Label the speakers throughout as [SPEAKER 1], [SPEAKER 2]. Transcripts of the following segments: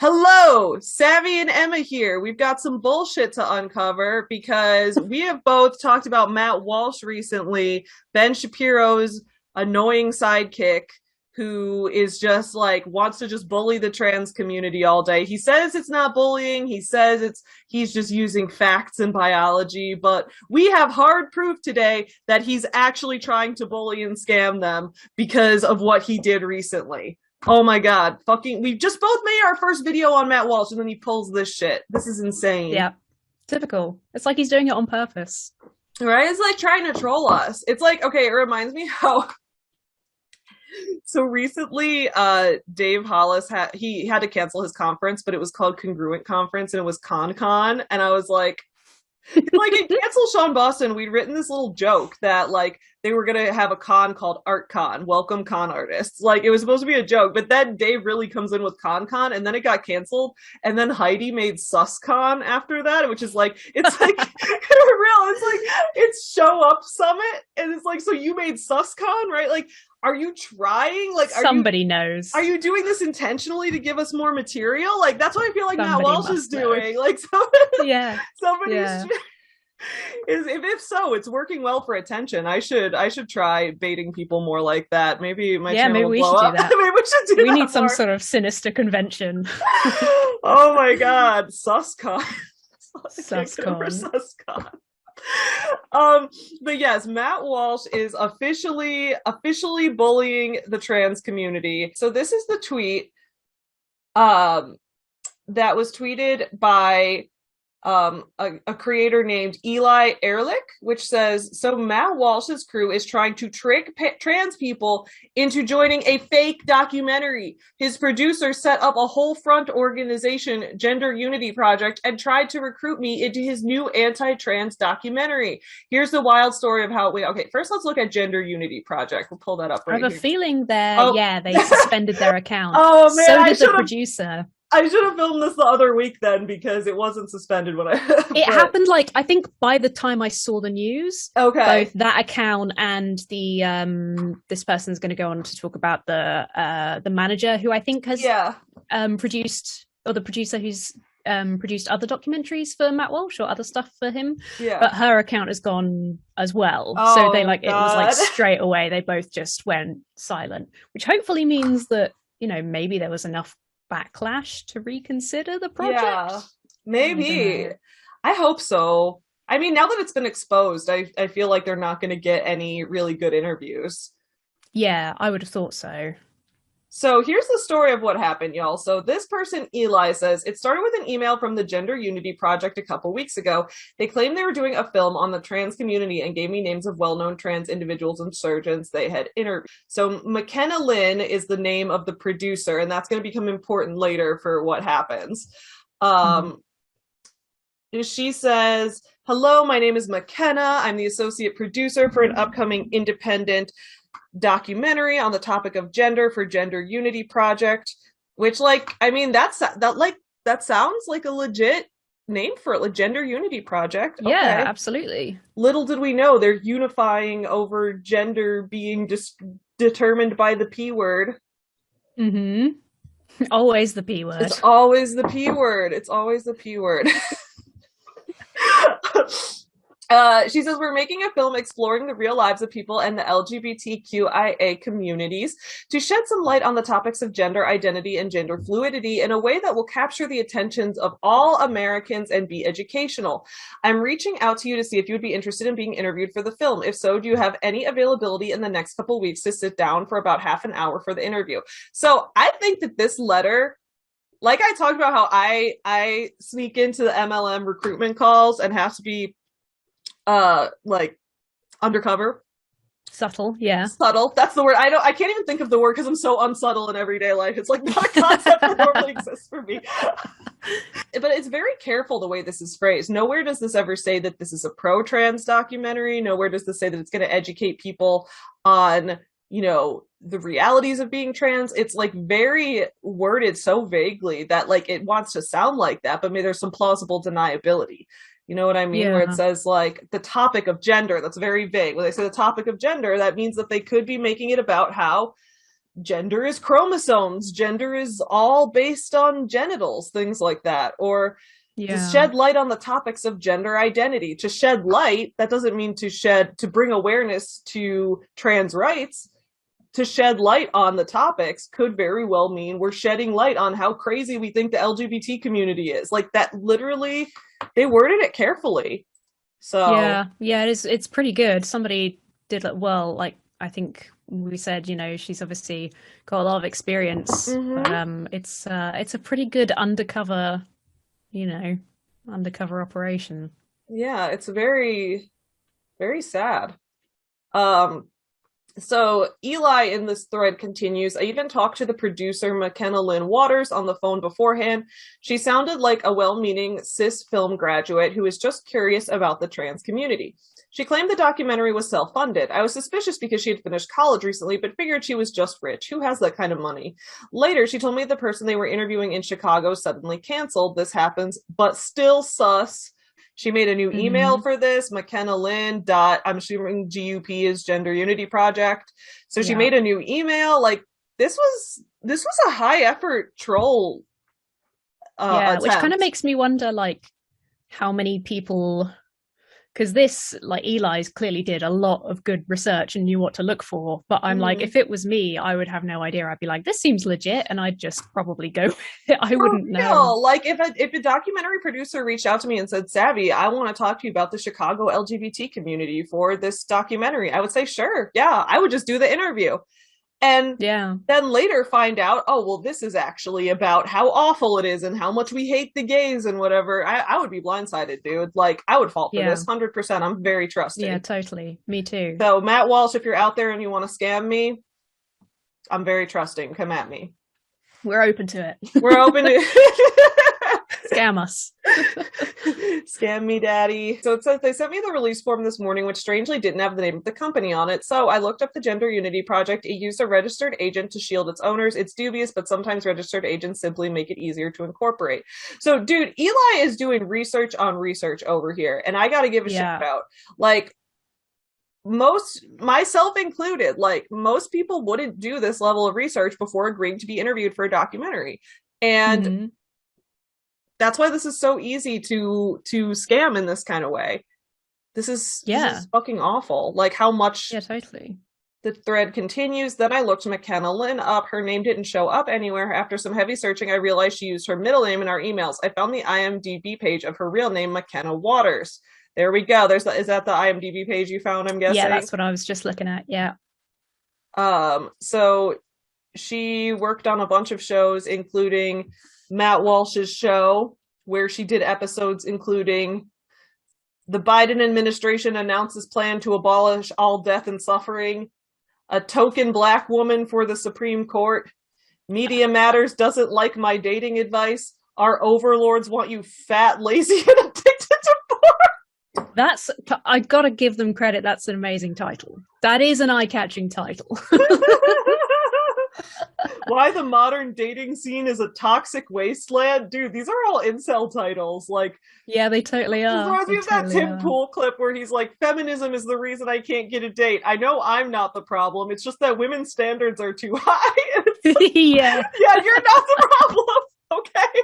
[SPEAKER 1] Hello, Savvy and Emma here. We've got some bullshit to uncover because we have both talked about Matt Walsh recently, Ben Shapiro's annoying sidekick who is just like wants to just bully the trans community all day. He says it's not bullying. He says he's just using facts and biology, but we have hard proof today that he's actually trying to bully and scam them because of what he did recently. Oh my god, fucking, we just both made our first video on Matt Walsh and then he pulls this shit. This is insane.
[SPEAKER 2] Yeah, typical. It's like he's doing it on purpose.
[SPEAKER 1] Right? It's like trying to troll us. It's like, okay, it reminds me how so recently Dave Hollis had to cancel his conference, but it was called Congruent Conference and it was Con, and I was like in Cancel Sean Boston, we'd written this little joke that like they were gonna have a con called Art Con, welcome con artists. Like it was supposed to be a joke, but then Dave really comes in with Con, and then it got canceled, and then Heidi made SusCon after that, which is like it's like real. It's like it's Show Up Summit, and it's like so you made SusCon, right? Like, are you trying? Like,
[SPEAKER 2] somebody knows.
[SPEAKER 1] Are you doing this intentionally to give us more material? Like, that's what I feel like Matt Walsh is doing. Like, somebody's. If so, it's working well for attention. I should try baiting people more like that. Maybe my channel
[SPEAKER 2] maybe
[SPEAKER 1] will
[SPEAKER 2] we
[SPEAKER 1] blow
[SPEAKER 2] should
[SPEAKER 1] up.
[SPEAKER 2] do that.
[SPEAKER 1] Maybe we should do
[SPEAKER 2] we
[SPEAKER 1] that
[SPEAKER 2] need some
[SPEAKER 1] more.
[SPEAKER 2] sort of sinister convention.
[SPEAKER 1] Oh my god, SusCon.
[SPEAKER 2] SusCon.
[SPEAKER 1] But yes, Matt Walsh is officially bullying the trans community. So this is the tweet that was tweeted by a creator named Eli Ehrlich, which says, so Matt Walsh's crew is trying to trick trans people into joining a fake documentary. His producer set up a whole front organization, Gender Unity Project, and tried to recruit me into his new anti-trans documentary. Here's the wild story of how okay, first let's look at Gender Unity Project. We'll pull that up right here.
[SPEAKER 2] I have a feeling they suspended their account.
[SPEAKER 1] Oh man,
[SPEAKER 2] so did the producer.
[SPEAKER 1] I should have filmed this the other week then because it wasn't suspended when
[SPEAKER 2] It happened like I think by the time I saw the news.
[SPEAKER 1] Okay.
[SPEAKER 2] Both that account and the this person's going to go on to talk about the manager who I think has produced, or the producer who's produced other documentaries for Matt Walsh or other stuff for him.
[SPEAKER 1] Yeah.
[SPEAKER 2] But her account has gone as well.
[SPEAKER 1] Oh,
[SPEAKER 2] so they
[SPEAKER 1] God.
[SPEAKER 2] It was like straight away they both just went silent, which hopefully means that, you know, maybe there was enough backlash to reconsider the project.
[SPEAKER 1] Yeah, maybe. I hope so. I mean, now that it's been exposed, I feel like they're not going to get any really good interviews.
[SPEAKER 2] Yeah, I would have thought so.
[SPEAKER 1] So here's the story of what happened, y'all. So this person, Eli, says, it started with an email from the Gender Unity Project a couple weeks ago. They claimed they were doing a film on the trans community and gave me names of well-known trans individuals and surgeons they had interviewed. So McKenna Lynn is the name of the producer, and that's going to become important later for what happens. She says, hello, my name is McKenna. I'm the associate producer for an upcoming independent documentary on the topic of gender for Gender Unity Project, which, like, I mean, that sounds like a legit name for it, like Gender Unity Project. Okay.
[SPEAKER 2] Yeah, absolutely.
[SPEAKER 1] Little did we know they're unifying over gender being determined by the P word.
[SPEAKER 2] Always the P word.
[SPEAKER 1] It's always the P word. It's always the P word. She says, we're making a film exploring the real lives of people and the LGBTQIA communities to shed some light on the topics of gender identity and gender fluidity in a way that will capture the attentions of all Americans and be educational. I'm reaching out to you to see if you would be interested in being interviewed for the film. If so, do you have any availability in the next couple weeks to sit down for about half an hour for the interview? So I think that this letter, like I talked about how I sneak into the MLM recruitment calls and have to be like undercover,
[SPEAKER 2] subtle.
[SPEAKER 1] That's the word. I can't even think of the word because I'm so unsubtle in everyday life. It's like not a concept that normally exists for me. But it's very careful the way this is phrased. Nowhere does this ever say that this is a pro-trans documentary. Nowhere does this say that it's going to educate people on, you know, the realities of being trans. It's like very worded so vaguely that like it wants to sound like that, but maybe there's some plausible deniability. You know what I mean?
[SPEAKER 2] Yeah.
[SPEAKER 1] Where it says like the topic of gender, that's very vague. When they say the topic of gender, that means that they could be making it about how gender is chromosomes, gender is all based on genitals, things like that. Or to shed light on the topics of gender identity. To shed light, that doesn't mean to bring awareness to trans rights. To shed light on the topics could very well mean we're shedding light on how crazy we think the LGBT community is. Like, that literally, they worded it carefully. So
[SPEAKER 2] yeah, it's pretty good. Somebody did it well. Like, I think we said, you know, she's obviously got a lot of experience. But, it's a pretty good undercover operation.
[SPEAKER 1] Yeah, it's very, very sad. So Eli in this thread continues, I even talked to the producer McKenna Lynn Waters on the phone beforehand. She sounded like a well-meaning cis film graduate who is just curious about the trans community. She claimed the documentary was self-funded. I was suspicious because she had finished college recently, but figured she was just rich. Who has that kind of money? Later, she told me the person they were interviewing in Chicago suddenly canceled. This happens, but still sus. She made a new email for this, McKenna Lynn. I'm assuming GUP is Gender Unity Project. So she made a new email. Like, this was a high effort troll.
[SPEAKER 2] Which kind of makes me wonder, like, how many people, because this, like, Eli's clearly did a lot of good research and knew what to look for. But I'm like, if it was me, I would have no idea. I'd be like, this seems legit, and I'd just probably go with it. I wouldn't know.
[SPEAKER 1] Like, if a documentary producer reached out to me and said, Savvy, I want to talk to you about the Chicago LGBT community for this documentary, I would say, sure, yeah, I would just do the interview. And then later find out, oh, well, this is actually about how awful it is and how much we hate the gays and whatever. I would be blindsided, dude. Like, I would fall for this 100%. I'm very trusting.
[SPEAKER 2] Yeah, totally. Me too.
[SPEAKER 1] So, Matt Walsh, if you're out there and you want to scam me, I'm very trusting. Come at me.
[SPEAKER 2] We're open to it.
[SPEAKER 1] We're open to
[SPEAKER 2] Scam us.
[SPEAKER 1] Scam me, daddy. So it says they sent me the release form this morning, which strangely didn't have the name of the company on it. So I looked up the Gender Unity Project. It used a registered agent to shield its owners. It's dubious, but sometimes registered agents simply make it easier to incorporate. So, dude, Eli is doing research on research over here, and I gotta give a shout out. Like, most, myself included, like, most people wouldn't do this level of research before agreeing to be interviewed for a documentary. And that's why this is so easy to scam in this kind of way. This is fucking awful. Like, how much
[SPEAKER 2] totally.
[SPEAKER 1] The thread continues. Then I looked McKenna Lynn up. Her name didn't show up anywhere. After some heavy searching, I realized she used her middle name in our emails. I found the IMDb page of her real name, McKenna Waters. There we go. Is that the IMDb page you found, I'm guessing?
[SPEAKER 2] Yeah, that's what I was just looking at. Yeah.
[SPEAKER 1] So she worked on a bunch of shows, including Matt Walsh's show, where she did episodes including the Biden administration announces plan to abolish all death and suffering, a token black woman for the Supreme Court, Media Matters doesn't like my dating advice, our overlords want you fat, lazy, and addicted to porn.
[SPEAKER 2] I gotta give them credit. That's an amazing title. That is an eye-catching title.
[SPEAKER 1] Why the modern dating scene is a toxic wasteland. Dude, these are all incel titles. Like,
[SPEAKER 2] yeah, they totally are.
[SPEAKER 1] Reminds me of that Tim Pool clip where he's like, feminism is the reason I can't get a date. I know I'm not the problem. It's just that women's standards are too high.
[SPEAKER 2] Yeah,
[SPEAKER 1] you're not the problem. Okay.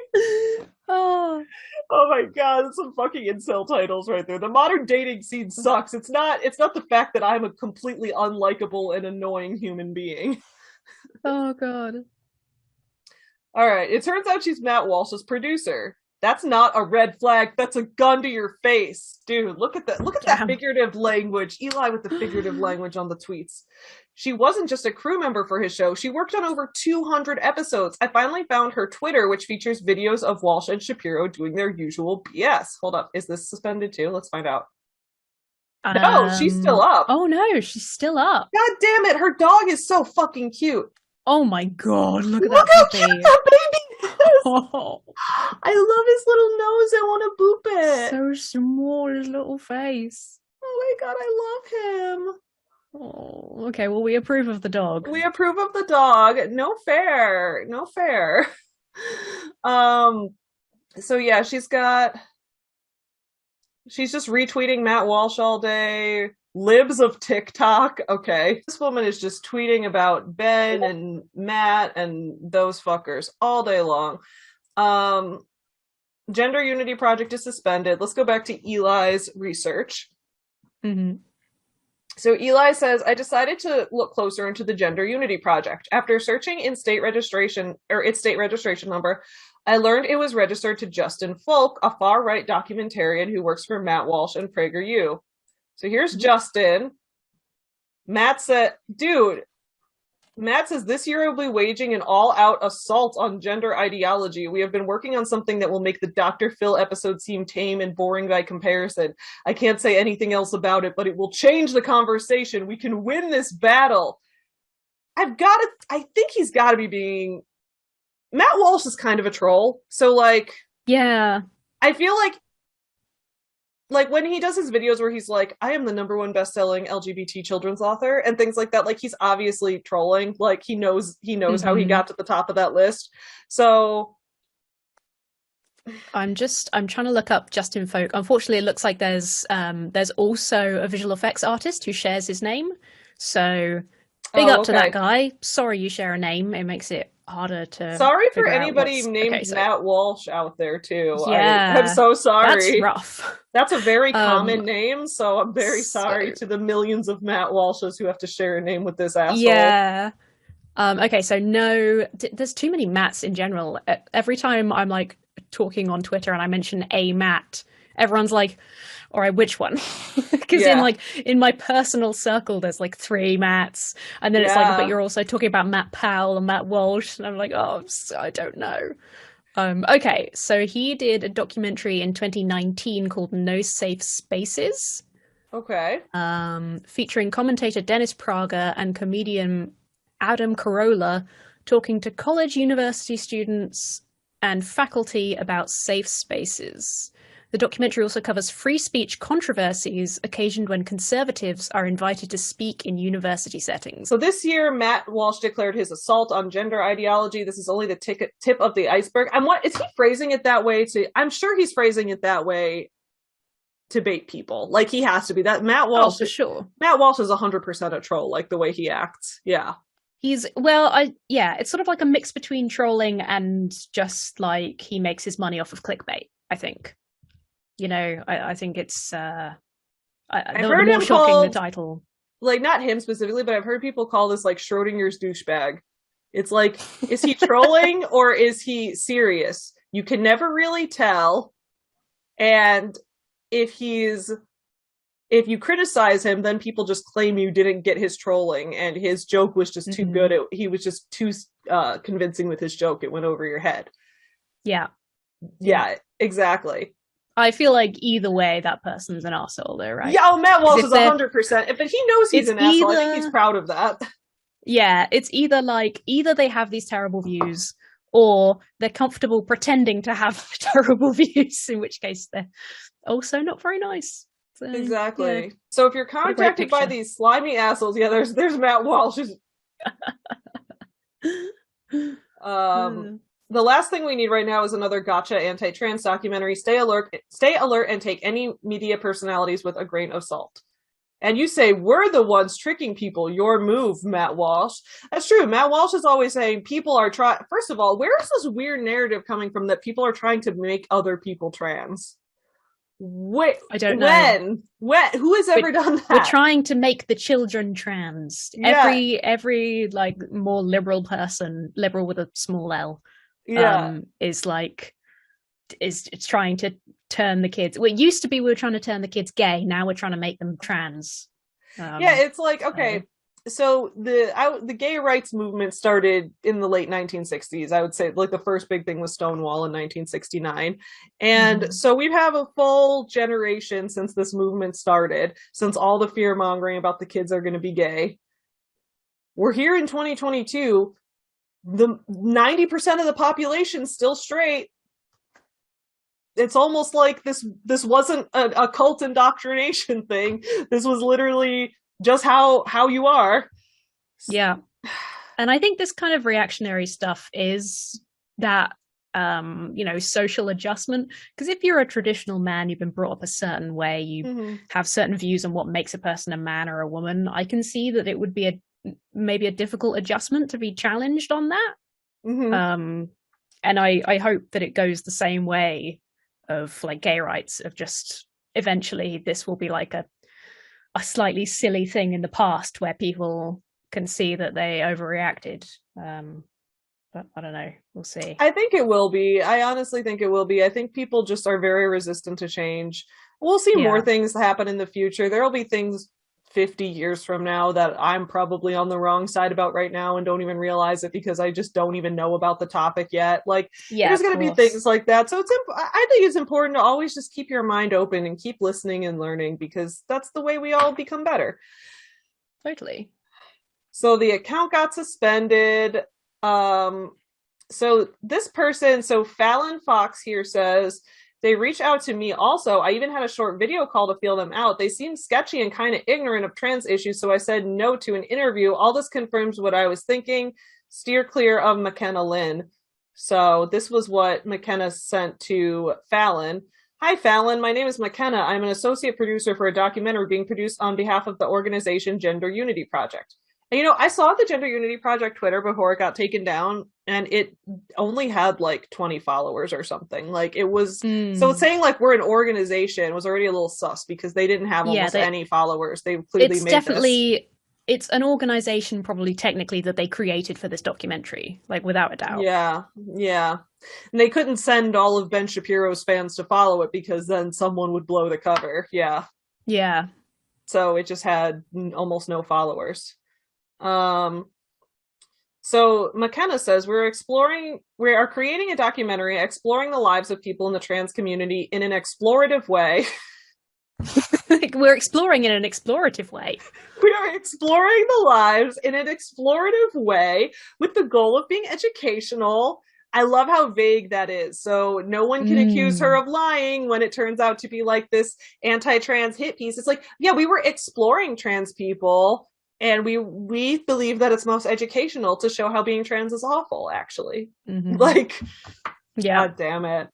[SPEAKER 1] Oh my god, that's some fucking incel titles right there. The modern dating scene sucks. It's not the fact that I'm a completely unlikable and annoying human being.
[SPEAKER 2] Oh god.
[SPEAKER 1] All right, it turns out she's Matt Walsh's producer. That's not a red flag. That's a gun to your face. Dude, look at that. Look at that figurative language. Eli with the figurative language on the tweets. She wasn't just a crew member for his show. She worked on over 200 episodes. I finally found her Twitter, which features videos of Walsh and Shapiro doing their usual BS. Hold up. Is this suspended too? Let's find out. No, she's still up.
[SPEAKER 2] Oh no, she's still up.
[SPEAKER 1] God damn it. Her dog is so fucking cute.
[SPEAKER 2] Oh my god, look at that puppy.
[SPEAKER 1] Look how cute that baby is. Oh. I love his little nose. I want to boop it.
[SPEAKER 2] So small, his little face.
[SPEAKER 1] Oh my god, I love him.
[SPEAKER 2] Oh, okay, well, we approve of the dog.
[SPEAKER 1] We approve of the dog. No fair. No fair. So yeah, she's just retweeting Matt Walsh all day. Libs of TikTok. Okay. This woman is just tweeting about Ben and Matt and those fuckers all day long. Gender Unity Project is suspended. Let's go back to Eli's research.
[SPEAKER 2] Mm-hmm.
[SPEAKER 1] So Eli says, I decided to look closer into the Gender Unity Project. After searching in state registration number, I learned it was registered to Justin Folk, a far-right documentarian who works for Matt Walsh and PragerU. So here's Justin. Matt said, dude, Matt says, this year will be waging an all-out assault on gender ideology. We have been working on something that will make the Dr. Phil episode seem tame and boring by comparison. I can't say anything else about it, but it will change the conversation. We can win this battle. I think he's got to be being... Matt Walsh is kind of a troll. So, like...
[SPEAKER 2] Yeah.
[SPEAKER 1] I feel like when he does his videos where he's like, I am the #1 best-selling LGBT children's author and things like that, like he's obviously trolling. Like he knows how he got to the top of that list. So
[SPEAKER 2] I'm trying to look up Justin Folk. Unfortunately, it looks like there's also a visual effects artist who shares his name. So big up to that guy. Sorry you share a name. It makes it harder to... Sorry
[SPEAKER 1] for anybody named Matt Walsh out there too.
[SPEAKER 2] Yeah,
[SPEAKER 1] I'm so sorry.
[SPEAKER 2] That's rough.
[SPEAKER 1] That's a very common name, so I'm very sorry to the millions of Matt Walshes who have to share a name with this asshole.
[SPEAKER 2] Yeah. Okay, so no, there's too many Matts in general. Every time I'm like talking on Twitter and I mention a Matt, everyone's like, all right, which one? Because in my personal circle, there's like 3 Matts, and then it's like, but you're also talking about Matt Powell and Matt Walsh, and I'm like, oh, I don't know. Okay, so he did a documentary in 2019 called No Safe Spaces.
[SPEAKER 1] Okay.
[SPEAKER 2] Featuring commentator Dennis Prager and comedian Adam Carolla talking to college university students and faculty about safe spaces. The documentary also covers free speech controversies occasioned when conservatives are invited to speak in university settings.
[SPEAKER 1] So this year, Matt Walsh declared his assault on gender ideology. This is only the tip of the iceberg. Is he phrasing it that way? I'm sure he's phrasing it that way to bait people. Like he has to be. That Matt Walsh,
[SPEAKER 2] for sure.
[SPEAKER 1] Matt Walsh is 100% a troll. Like the way he acts. Yeah.
[SPEAKER 2] It's sort of like a mix between trolling and just like he makes his money off of clickbait, I think. You know, I think it's I've heard him shocking the title.
[SPEAKER 1] Like not him specifically, but I've heard people call this like Schrodinger's douchebag. It's like, is he trolling or is he serious? You can never really tell. And if you criticize him, then people just claim you didn't get his trolling and his joke was just too good. He was just too convincing with his joke. It went over your head.
[SPEAKER 2] Yeah.
[SPEAKER 1] Yeah, exactly.
[SPEAKER 2] I feel like either way, that person's an arsehole, though, right?
[SPEAKER 1] Yeah, Matt Walsh is 100%. But he knows he's an asshole. I think he's proud of that.
[SPEAKER 2] Yeah, it's either they have these terrible views or they're comfortable pretending to have terrible views, in which case they're also not very nice. So,
[SPEAKER 1] exactly. Yeah. So if you're contacted by these slimy assholes, there's Matt Walsh. The last thing we need right now is another gotcha anti-trans documentary. Stay alert, and take any media personalities with a grain of salt. And you say, we're the ones tricking people. Your move, Matt Walsh. That's true. Matt Walsh is always saying people are trying... First of all, where is this weird narrative coming from that people are trying to make other people trans?
[SPEAKER 2] I don't know.
[SPEAKER 1] When? Who has ever done that?
[SPEAKER 2] We're trying to make the children trans. Yeah. Every like more liberal person, liberal with a small L, is trying to turn the kids. Well, it used to be we were trying to turn the kids gay. Now we're trying to make them trans.
[SPEAKER 1] It's like, okay, so the gay rights movement started in the late 1960s. I would say like the first big thing was Stonewall in 1969. And so we have a full generation since this movement started, since all the fear mongering about the kids are going to be gay. We're here in 2022. The 90% of the population still straight. It's almost like this wasn't a cult indoctrination thing. This was literally just how you are.
[SPEAKER 2] Yeah. And I think this kind of reactionary stuff is that social adjustment. Because if you're a traditional man, you've been brought up a certain way, you have certain views on what makes a person a man or a woman, I can see that it would be maybe a difficult adjustment to be challenged on that. And I hope that it goes the same way of like gay rights, of just eventually this will be like a slightly silly thing in the past where people can see that they overreacted. But I don't know. We'll see.
[SPEAKER 1] I think it will be. I honestly think it will be. I think people just are very resistant to change. We'll see more things happen in the future. There will be things 50 years from now that I'm probably on the wrong side about right now and don't even realize it because I just don't even know about the topic yet. Like, there's going to be things like that. So I think it's important to always just keep your mind open and keep listening and learning, because that's the way we all become better.
[SPEAKER 2] Totally.
[SPEAKER 1] So the account got suspended. So this person, so Fallon Fox here says, they reached out to me also. I even had a short video call to feel them out. They seemed sketchy and kind of ignorant of trans issues, so I said no to an interview. All this confirms what I was thinking. Steer clear of McKenna Lynn. So this was what McKenna sent to Fallon. Hi, Fallon. My name is McKenna. I'm an associate producer for a documentary being produced on behalf of the organization Gender Unity Project. And, I saw the Gender Unity Project Twitter before it got taken down, and it only had like 20 followers or something. Like, it was so saying like we're an organization was already a little sus, because they didn't have almost any followers. They clearly
[SPEAKER 2] it's an organization probably technically that they created for this documentary, like without a doubt.
[SPEAKER 1] Yeah. And they couldn't send all of Ben Shapiro's fans to follow it because then someone would blow the cover. Yeah. So it just had almost no followers. So McKenna says, we are creating a documentary exploring the lives of people in the trans community in an explorative way.
[SPEAKER 2] We're exploring in an explorative way.
[SPEAKER 1] We are exploring the lives in an explorative way with the goal of being educational. I love how vague that is. So no one can accuse her of lying when it turns out to be like this anti-trans hit piece. It's like, yeah, we were exploring trans people. And we believe that it's most educational to show how being trans is awful, actually. Like, God damn it.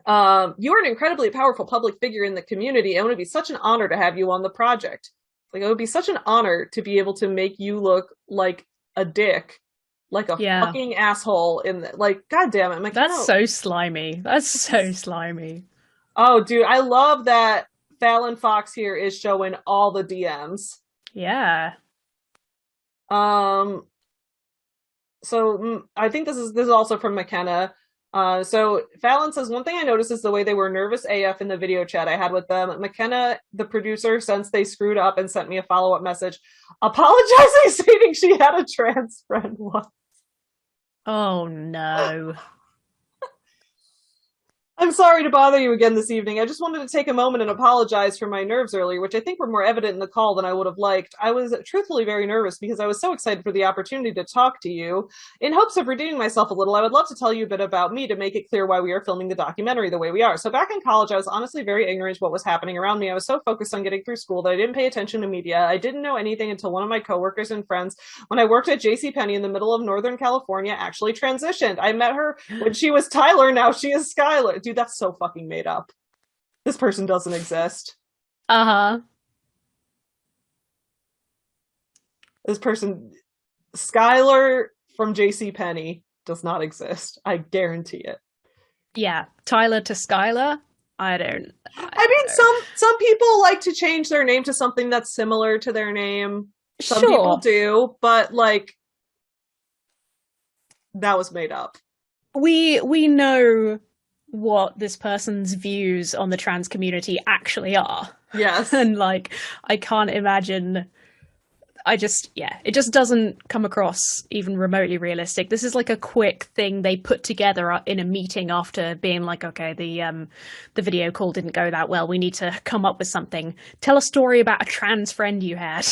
[SPEAKER 1] You are an incredibly powerful public figure in the community, and it would be such an honor to have you on the project. Like, it would be such an honor to be able to make you look like a dick, like a fucking asshole. Like, God damn it.
[SPEAKER 2] That's so slimy. That's so slimy.
[SPEAKER 1] Oh, dude, I love that Fallon Fox here is showing all the DMs.
[SPEAKER 2] Yeah.
[SPEAKER 1] So I think this is also from McKenna. So Fallon says, one thing I noticed is the way they were nervous AF in the video chat I had with them. McKenna, the producer, since they screwed up and sent me a follow-up message apologizing, stating she had a trans friend once.
[SPEAKER 2] Oh no.
[SPEAKER 1] I'm sorry to bother you again this evening. I just wanted to take a moment and apologize for my nerves earlier, which I think were more evident in the call than I would have liked. I was truthfully very nervous because I was so excited for the opportunity to talk to you. In hopes of redeeming myself a little, I would love to tell you a bit about me to make it clear why we are filming the documentary the way we are. So back in college, I was honestly very ignorant of what was happening around me. I was so focused on getting through school that I didn't pay attention to media. I didn't know anything until one of my coworkers and friends, when I worked at JCPenney in the middle of Northern California, actually transitioned. I met her when she was Tyler, now she is Skylar. Dude, that's so fucking made up. This person doesn't exist. This person, Skylar from JCPenney, does not exist. I guarantee it.
[SPEAKER 2] Yeah, Tyler to Skylar. I mean,
[SPEAKER 1] some people like to change their name to something that's similar to their name. Some people do, but like, that was made up.
[SPEAKER 2] We know what this person's views on the trans community actually are.
[SPEAKER 1] Yes.
[SPEAKER 2] And like, I can't imagine, it just doesn't come across even remotely realistic. This is like a quick thing they put together in a meeting after being like, okay, the video call didn't go that well. We need to come up with something. Tell a story about a trans friend you had.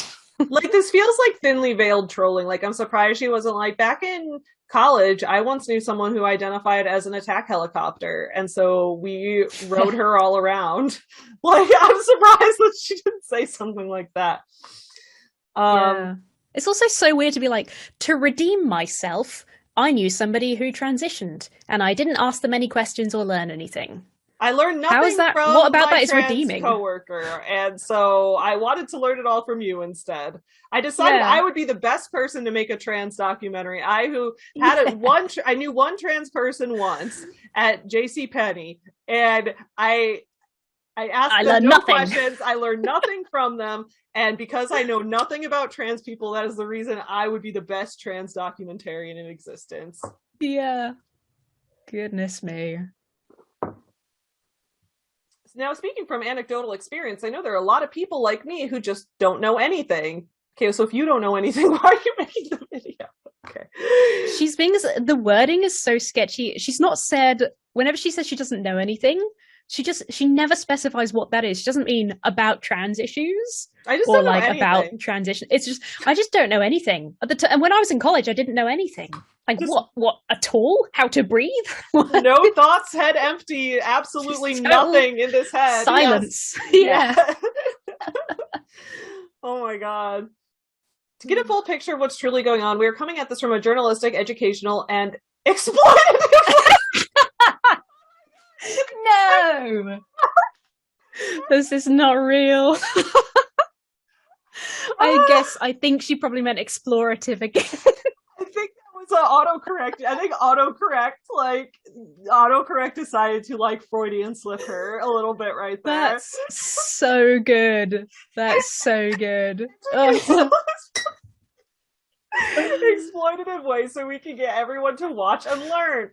[SPEAKER 1] Like, this feels like thinly veiled trolling. Like, I'm surprised she wasn't like, back in college, I once knew someone who identified as an attack helicopter, and so we rode her all around. Like, I'm surprised that she didn't say something like that.
[SPEAKER 2] It's also so weird to be like, to redeem myself, I knew somebody who transitioned, and I didn't ask them any questions or learn anything.
[SPEAKER 1] I learned nothing
[SPEAKER 2] How is that?
[SPEAKER 1] from
[SPEAKER 2] What about
[SPEAKER 1] my
[SPEAKER 2] that is
[SPEAKER 1] trans
[SPEAKER 2] redeeming?
[SPEAKER 1] coworker, and so I wanted to learn it all from you instead. I decided I would be the best person to make a trans documentary. I knew one trans person once at JCPenney, and I asked them no questions. I learned nothing from them, and because I know nothing about trans people, that is the reason I would be the best trans documentarian in existence.
[SPEAKER 2] Yeah. Goodness me.
[SPEAKER 1] Now, speaking from anecdotal experience, I know there are a lot of people like me who just don't know anything. Okay, so if you don't know anything, why are you making the video? Okay.
[SPEAKER 2] The wording is so sketchy. She's not said, whenever she says she doesn't know anything, she never specifies what that is. She doesn't mean about trans issues
[SPEAKER 1] or like
[SPEAKER 2] about transition. It's just, I just don't know anything. And when I was in college, I didn't know anything. Like just, what at all? How to breathe?
[SPEAKER 1] No thoughts, head empty, absolutely nothing in this head.
[SPEAKER 2] Silence. Yes. Yeah.
[SPEAKER 1] Oh my God. To get a full picture of what's truly going on, we are coming at this from a journalistic, educational, and exploitative.
[SPEAKER 2] No! This is not real. I think she probably meant explorative again.
[SPEAKER 1] I think that was an autocorrect. I think autocorrect decided to like Freudian slip her a little bit right there.
[SPEAKER 2] That's so good. That's so good.
[SPEAKER 1] Exploitative way so we can get everyone to watch and learn.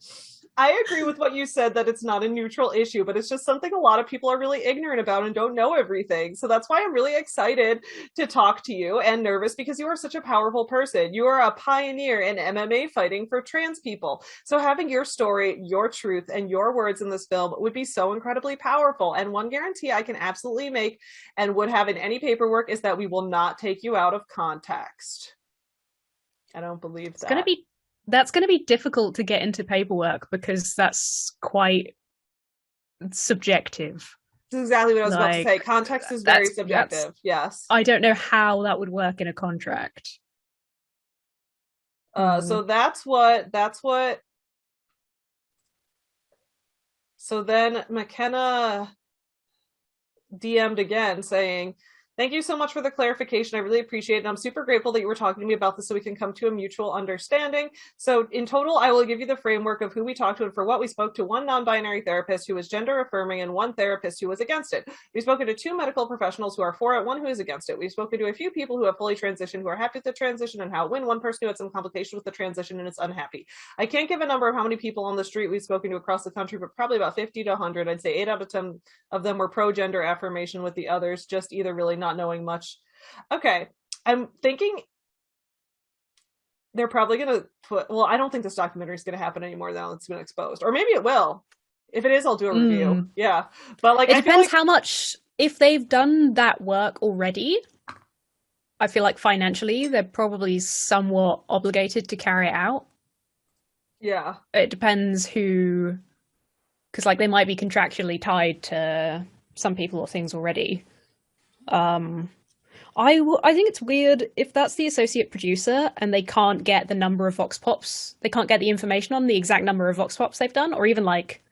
[SPEAKER 1] I agree with what you said that it's not a neutral issue, but it's just something a lot of people are really ignorant about and don't know everything. So that's why I'm really excited to talk to you and nervous because you are such a powerful person. You are a pioneer in MMA fighting for trans people. So having your story, your truth, and your words in this film would be so incredibly powerful. And one guarantee I can absolutely make and would have in any paperwork is that we will not take you out of context. I don't believe that.
[SPEAKER 2] That's going to be difficult to get into paperwork because that's quite subjective.
[SPEAKER 1] That's exactly what I was about to say. Context is very subjective. Yes.
[SPEAKER 2] I don't know how that would work in a contract.
[SPEAKER 1] So that's what. So then McKenna DM'd again saying, "Thank you so much for the clarification. I really appreciate it. And I'm super grateful that you were talking to me about this so we can come to a mutual understanding. So in total, I will give you the framework of who we talked to and for what we spoke to one non-binary therapist who was gender affirming and one therapist who was against it. We've spoken to 2 medical professionals who are for it, 1 who is against it. We've spoken to a few people who have fully transitioned, who are happy with the transition and how it went. 1 person who had some complication with the transition and is unhappy. I can't give a number of how many people on the street we've spoken to across the country, but probably about 50 to 100. I'd say 8 out of 10 of them were pro-gender affirmation, with the others just either really not knowing much." Okay, I'm thinking they're probably going to put, well, I don't think this documentary is going to happen anymore now it's been exposed. Or maybe it will. If it is, I'll do a review. Yeah. But like,
[SPEAKER 2] it depends how much, if they've done that work already, I feel like financially they're probably somewhat obligated to carry it out. Yeah. It depends who, because like they might be contractually tied to some people or things already. I think it's weird if that's the associate producer and they can't get the number of Vox Pops, they can't get the information on the exact number of Vox Pops they've done, or even like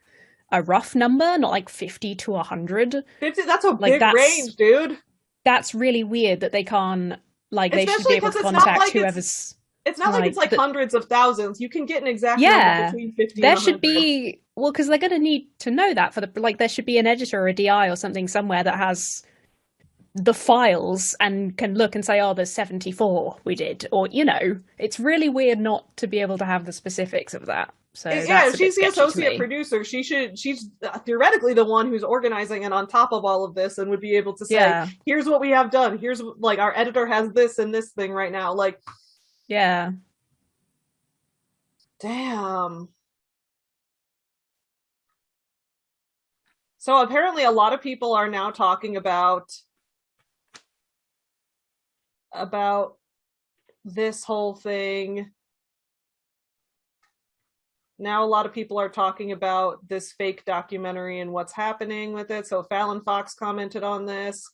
[SPEAKER 2] a rough number, not like 50 to 100.
[SPEAKER 1] 50, that's a big range, dude.
[SPEAKER 2] That's really weird that they can't, like, they should be able to contact whoever's...
[SPEAKER 1] It's not like it's like hundreds of thousands. You can get an exact number between 50 and 100.
[SPEAKER 2] There should be, well, because they're going to need to know that for the, like, there should be an editor or a DI or something somewhere that has the files and can look and say, oh, there's 74 we did, or, you know, it's really weird not to be able to have the specifics of that. So yeah, if she's the associate producer, she's theoretically the one who's organizing and on top of all of this and would be able to say, here's what we have done, here's, like, our editor has this and this thing right now, like, yeah. Damn. So apparently a lot of people are now talking about this whole thing. Now a lot of people are talking about this fake documentary and what's happening with it. So Fallon Fox commented on this.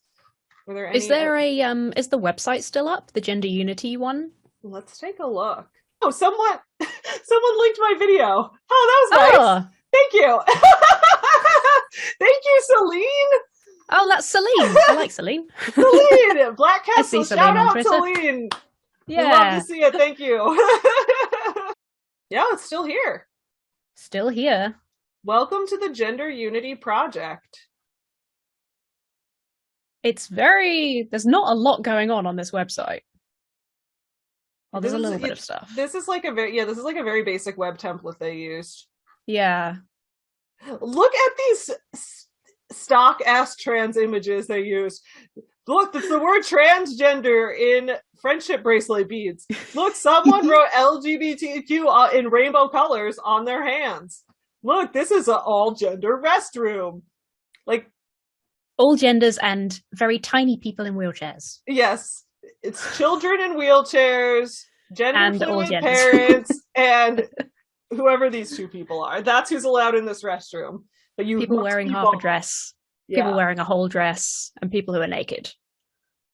[SPEAKER 2] Were there any... Is there a is the website still up? The Gender Unity one? Let's take a look. Oh, someone
[SPEAKER 1] Someone linked my video. Oh, that was nice.
[SPEAKER 2] Oh.
[SPEAKER 1] Thank you. Thank you, Celine.
[SPEAKER 2] Oh, that's Celine. I like Celine.
[SPEAKER 1] Celine, Black Cat.
[SPEAKER 2] See
[SPEAKER 1] So
[SPEAKER 2] Celine
[SPEAKER 1] shout
[SPEAKER 2] on
[SPEAKER 1] out,
[SPEAKER 2] Twitter.
[SPEAKER 1] Celine.
[SPEAKER 2] Yeah.
[SPEAKER 1] We love to see it. Thank you. Yeah, it's still here.
[SPEAKER 2] Still here.
[SPEAKER 1] Welcome to the Gender Unity Project.
[SPEAKER 2] There's not a lot going on this website. Well, there's a little bit of stuff.
[SPEAKER 1] This is like a very basic web template they used.
[SPEAKER 2] Yeah.
[SPEAKER 1] Look at these stock ass trans images they used. Look, it's the word transgender in friendship bracelet beads. Look, someone wrote LGBTQ in rainbow colors on their hands. Look, this is an all gender restroom. Like,
[SPEAKER 2] all genders and very tiny people in wheelchairs.
[SPEAKER 1] Yes. It's children in wheelchairs, gender fluid parents, and whoever these two people are. That's who's allowed in this restroom. But
[SPEAKER 2] people wearing half a dress, people wearing a whole dress, and people who are naked.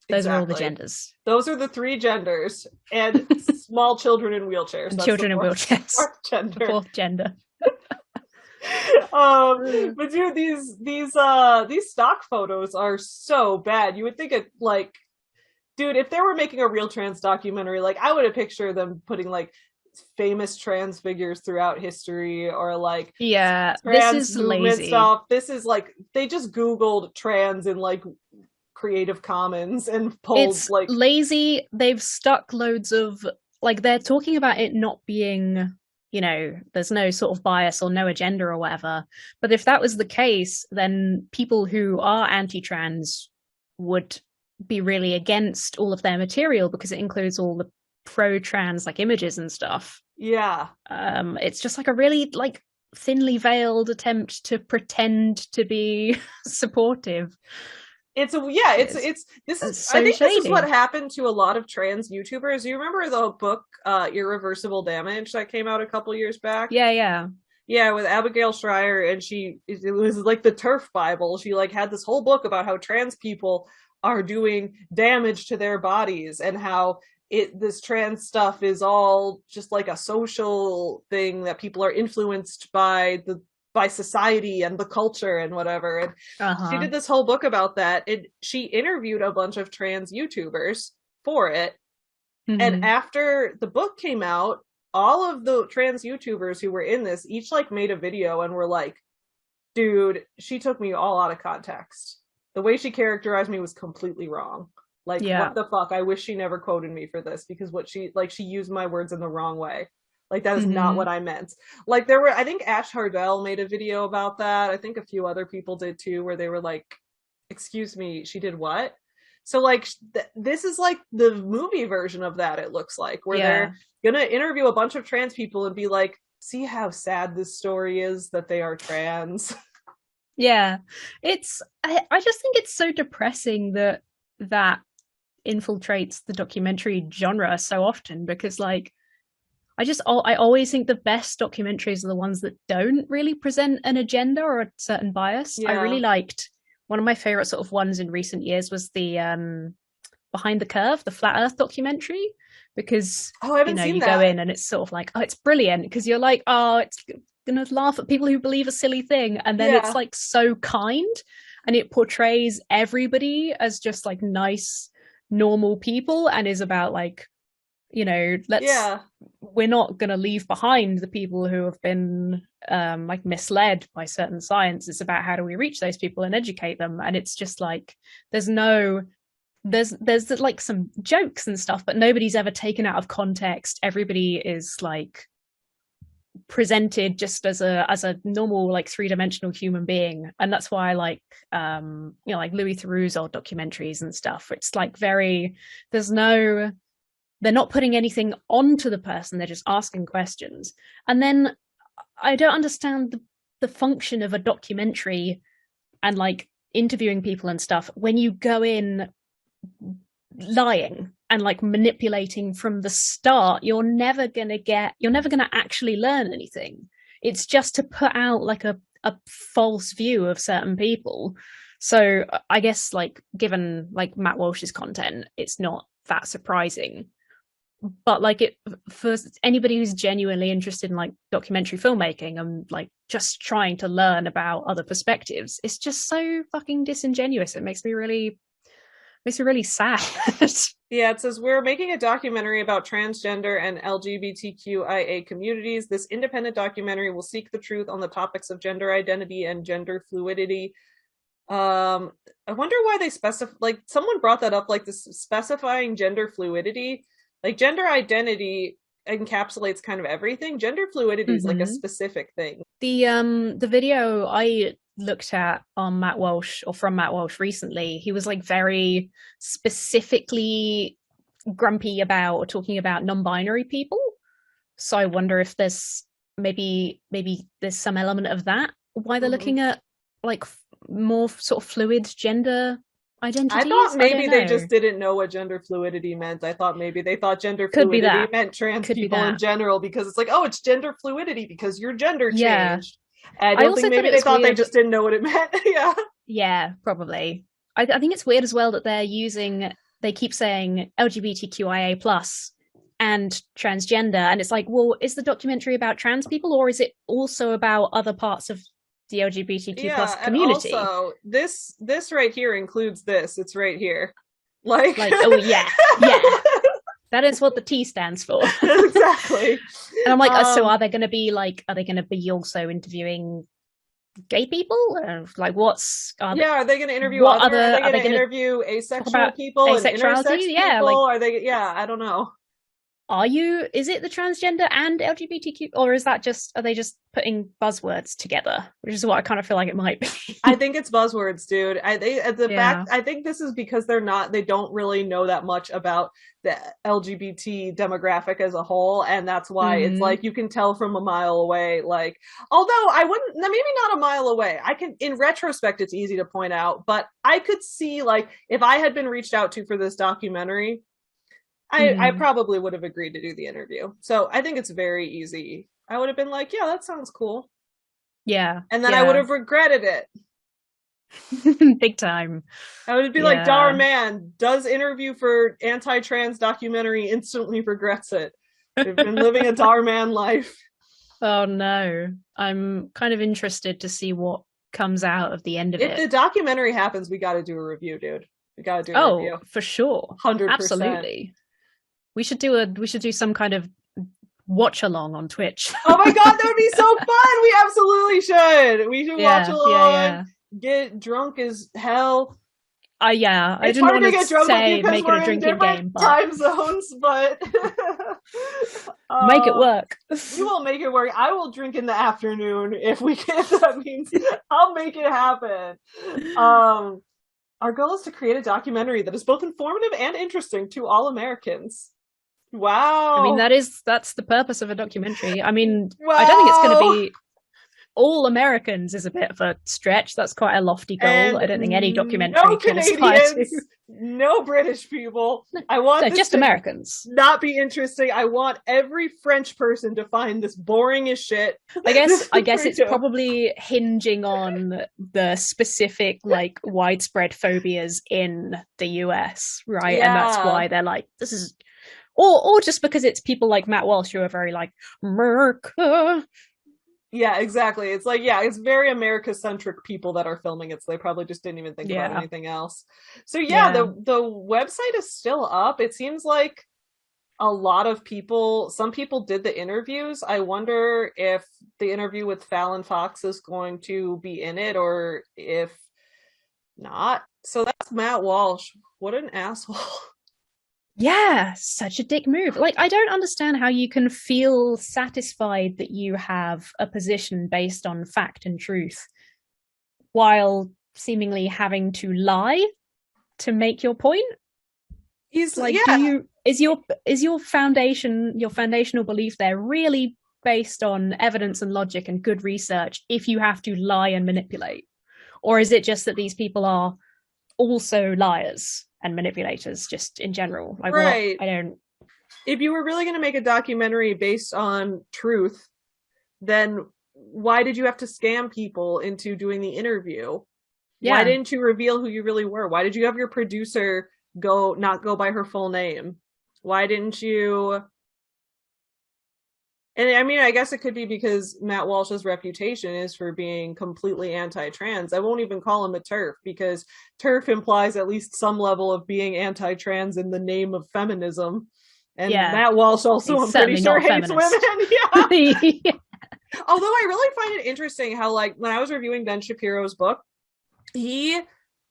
[SPEAKER 2] Those are all the genders. Those are the three genders, and small children in wheelchairs. And children in wheelchairs.
[SPEAKER 1] Fourth gender.
[SPEAKER 2] The fourth gender.
[SPEAKER 1] But dude, these stock photos are so bad. You would think it like, dude, if they were making a real trans documentary, like I would have pictured them putting like famous trans figures throughout history, or like
[SPEAKER 2] this is lazy
[SPEAKER 1] stuff. This is like they just Googled trans in like Creative Commons and pulled
[SPEAKER 2] it's
[SPEAKER 1] like
[SPEAKER 2] lazy. They've stuck loads of like they're talking about it not being, you know, there's no sort of bias or no agenda or whatever. But if that was the case, then people who are anti-trans would be really against all of their material because it includes all the pro-trans like images and stuff.
[SPEAKER 1] Yeah.
[SPEAKER 2] It's just like a really like thinly veiled attempt to pretend to be supportive.
[SPEAKER 1] This is what happened to a lot of trans YouTubers. You remember the book Irreversible Damage that came out a couple years back?
[SPEAKER 2] Yeah,
[SPEAKER 1] with Abigail Schreier, and it was like the TERF Bible. She like had this whole book about how trans people are doing damage to their bodies and how this trans stuff is all just like a social thing that people are influenced by society and the culture and whatever. And she did this whole book about that. And she interviewed a bunch of trans YouTubers for it. Mm-hmm. And after the book came out, all of the trans YouTubers who were in this each like made a video and were like, dude, she took me all out of context. The way she characterized me was completely wrong. Like, what the fuck? I wish she never quoted me for this because she used my words in the wrong way. Like, that is not what I meant. Like, I think Ash Hardell made a video about that. I think a few other people did too, where they were like, excuse me, she did what? So, like, this is like the movie version of that, it looks like, where they're gonna interview a bunch of trans people and be like, see how sad this story is that they are trans.
[SPEAKER 2] Yeah. I just think it's so depressing that infiltrates the documentary genre so often, because like I always think the best documentaries are the ones that don't really present an agenda or a certain bias. I really liked one of my favorite sort of ones in recent years was the Behind the Curve, the Flat Earth documentary, because
[SPEAKER 1] I haven't seen
[SPEAKER 2] you
[SPEAKER 1] that.
[SPEAKER 2] go in and it's sort of like, oh, it's brilliant because you're like, oh, it's gonna laugh at people who believe a silly thing, and then it's like so kind and it portrays everybody as just like nice normal people and is about like, you know, we're not going to leave behind the people who have been like misled by certain science. It's about how do we reach those people and educate them. And it's just like there's like some jokes and stuff, but nobody's ever taken out of context. Everybody is like presented just as a normal like three-dimensional human being. And that's why I like like Louis Theroux's old documentaries and stuff. It's like they're not putting anything onto the person, they're just asking questions. And then I don't understand the function of a documentary and like interviewing people and stuff when you go in lying and like manipulating from the start. You're never gonna actually learn anything. It's just to put out like a false view of certain people. So I guess like given like Matt Walsh's content, it's not that surprising. but like it for anybody who's genuinely interested in like documentary filmmaking and like just trying to learn about other perspectives, it's just so fucking disingenuous. It makes me really sad.
[SPEAKER 1] Yeah, it says, we're making a documentary about transgender and LGBTQIA communities. This independent documentary will seek the truth on the topics of gender identity and gender fluidity. I wonder why they specify, like, someone brought that up, like, this specifying gender fluidity. Like, gender identity encapsulates kind of everything. Gender fluidity is like a specific thing.
[SPEAKER 2] The video I looked at on Matt Walsh, or from Matt Walsh recently, he was like very specifically grumpy about or talking about non-binary people. So I wonder if there's maybe there's some element of that, why they're looking at like more sort of fluid gender identities.
[SPEAKER 1] I thought maybe they just didn't know what gender fluidity meant. I thought maybe they thought gender fluidity meant trans people in general, because it's like, oh, it's gender fluidity because your gender changed. I don't think maybe they thought they just didn't know what it meant.
[SPEAKER 2] Yeah, probably. I think it's weird as well that they keep saying LGBTQIA plus and transgender, and it's like, well, is the documentary about trans people, or is it also about other parts of the LGBTQ plus community?
[SPEAKER 1] And also, this right here includes this. It's right here. Like
[SPEAKER 2] oh yeah. That is what the T stands for.
[SPEAKER 1] Exactly.
[SPEAKER 2] And I'm like, so are they going to be also interviewing gay people? Like, are
[SPEAKER 1] they going to interview are they going to interview asexual people and intersex people?
[SPEAKER 2] Yeah, like,
[SPEAKER 1] are they? I don't know.
[SPEAKER 2] Is it the transgender and LGBTQ, or are they just putting buzzwords together, which is what I kind of feel like it might be?
[SPEAKER 1] I think it's buzzwords, dude. I think this is because they don't really know that much about the LGBT demographic as a whole, and that's why it's like you can tell from a mile away. Like, although I wouldn't, maybe not a mile away. I can, in retrospect, it's easy to point out, but I could see, like, if I had been reached out to for this documentary, I probably would have agreed to do the interview. So I think it's very easy. I would have been like, yeah, that sounds cool.
[SPEAKER 2] Yeah.
[SPEAKER 1] And then I would have regretted
[SPEAKER 2] it. Big time.
[SPEAKER 1] I would be like, dar man, does interview for anti-trans documentary, instantly regrets it. They've been living a dar man life.
[SPEAKER 2] Oh no. I'm kind of interested to see what comes out of the end of it.
[SPEAKER 1] If the documentary happens, we got to do a review, dude. We got to do a review.
[SPEAKER 2] For sure.
[SPEAKER 1] 100%.
[SPEAKER 2] Absolutely. We should do some kind of watch along on Twitch.
[SPEAKER 1] Oh my god, that would be so fun! We absolutely should. We should watch along, get drunk as hell.
[SPEAKER 2] I didn't want to get drunk say make it a drinking game, but
[SPEAKER 1] time zones, but
[SPEAKER 2] make it work.
[SPEAKER 1] We will make it work. I will drink in the afternoon if we can. That means I'll make it happen. Our goal is to create a documentary that is both informative and interesting to all Americans. Wow.
[SPEAKER 2] I mean, that's the purpose of a documentary. I mean, wow. I don't think it's going to be all Americans is a bit of a stretch. That's quite a lofty goal. And I don't think any documentary can aspire to.
[SPEAKER 1] No British people. I want
[SPEAKER 2] just Americans.
[SPEAKER 1] Not be interesting. I want every French person to find this boring as shit.
[SPEAKER 2] I guess it's probably hinging on the specific, like, widespread phobias in the US, right? Yeah. And that's why they're like, this is. Or just because it's people like Matt Walsh who are very like, America.
[SPEAKER 1] Yeah, exactly. It's like, it's very America-centric people that are filming it, so they probably just didn't even think about anything else. So the website is still up. It seems like a lot of people, some people did the interviews. I wonder if the interview with Fallon Fox is going to be in it, or if not. So that's Matt Walsh. What an asshole.
[SPEAKER 2] Yeah, such a dick move. Like, I don't understand how you can feel satisfied that you have a position based on fact and truth while seemingly having to lie to make your point.
[SPEAKER 1] He's
[SPEAKER 2] like, is your foundational belief there really based on evidence and logic and good research if you have to lie and manipulate? Or is it just that these people are also liars and manipulators just in general? Like,
[SPEAKER 1] right.
[SPEAKER 2] I don't.
[SPEAKER 1] If you were really going to make a documentary based on truth, then why did you have to scam people into doing the interview? Yeah. Why didn't you reveal who you really were? Why did you have your producer not go by her full name? Why didn't you? And I mean, I guess it could be because Matt Walsh's reputation is for being completely anti-trans. I won't even call him a TERF because TERF implies at least some level of being anti-trans in the name of feminism. And Matt Walsh also, I'm pretty sure, hates women. Yeah. Although I really find it interesting how, like, when I was reviewing Ben Shapiro's book, he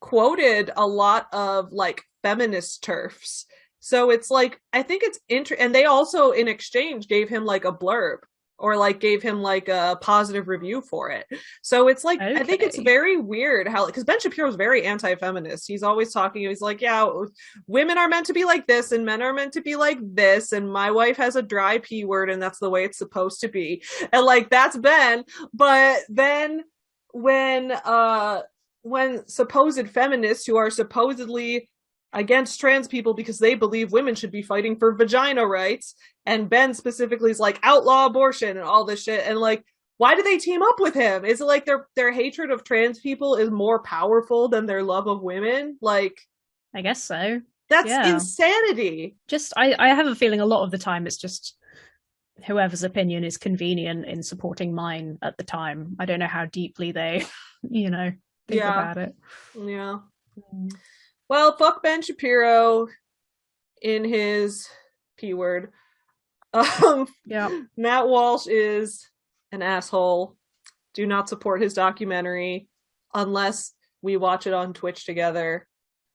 [SPEAKER 1] quoted a lot of, like, feminist TERFs. So it's like, I think it's and they also in exchange gave him like a blurb or like gave him like a positive review for it. So it's like, I think it's very weird how, because Ben Shapiro's very anti-feminist. He's always talking, he's like, yeah, women are meant to be like this and men are meant to be like this. And my wife has a dry P word and that's the way it's supposed to be. And like, that's Ben. But then when supposed feminists who are supposedly against trans people because they believe women should be fighting for vagina rights, and Ben specifically is like outlaw abortion and all this shit, and like, why do they team up with him? Is it like their hatred of trans people is more powerful than their love of women? Like,
[SPEAKER 2] I guess so.
[SPEAKER 1] That's insanity.
[SPEAKER 2] Just I have a feeling a lot of the time it's just whoever's opinion is convenient in supporting mine at the time. I don't know how deeply they think about it.
[SPEAKER 1] Yeah. Well, fuck Ben Shapiro in his P word. Matt Walsh is an asshole. Do not support his documentary unless we watch it on Twitch together.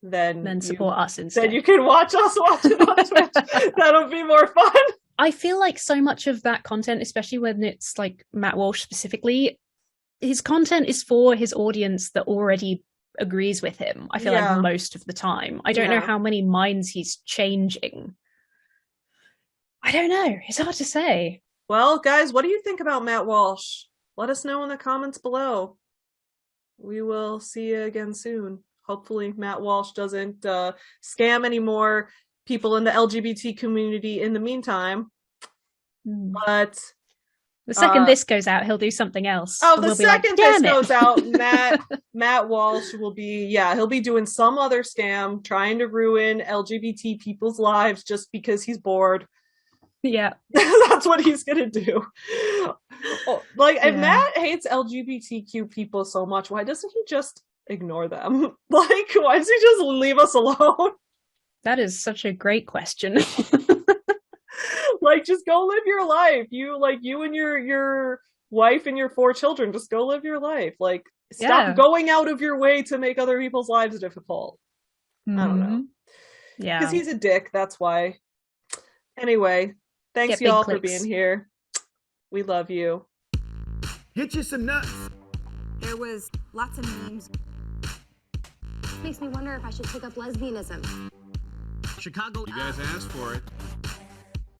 [SPEAKER 1] Then
[SPEAKER 2] support us instead.
[SPEAKER 1] Then you can watch us watch it on Twitch. That'll be more fun.
[SPEAKER 2] I feel like so much of that content, especially when it's like Matt Walsh specifically, his content is for his audience that already agrees with him. I feel like most of the time. I don't know how many minds he's changing. I don't know. It's hard to say.
[SPEAKER 1] Well, guys, what do you think about Matt Walsh? Let us know in the comments below. We will see you again soon. Hopefully Matt Walsh doesn't scam any more people in the LGBT community in the meantime. But
[SPEAKER 2] the second this goes out, he'll do something else.
[SPEAKER 1] Oh, the second this goes out, Matt Walsh will be, he'll be doing some other scam, trying to ruin LGBT people's lives just because he's bored.
[SPEAKER 2] Yeah.
[SPEAKER 1] That's what he's gonna do. If Matt hates LGBTQ people so much, why doesn't he just ignore them? Like, why does he just leave us alone?
[SPEAKER 2] That is such a great question.
[SPEAKER 1] Like, just go live your life. You and your wife and your 4 children, just go live your life. Like, stop going out of your way to make other people's lives difficult. I don't know. Yeah. Because he's a dick, that's why. Anyway, thanks y'all for being here. We love you.
[SPEAKER 3] Get you some nuts.
[SPEAKER 4] There was lots of memes.
[SPEAKER 5] Makes me wonder if I should take up lesbianism.
[SPEAKER 3] Chicago.
[SPEAKER 6] You guys asked for it.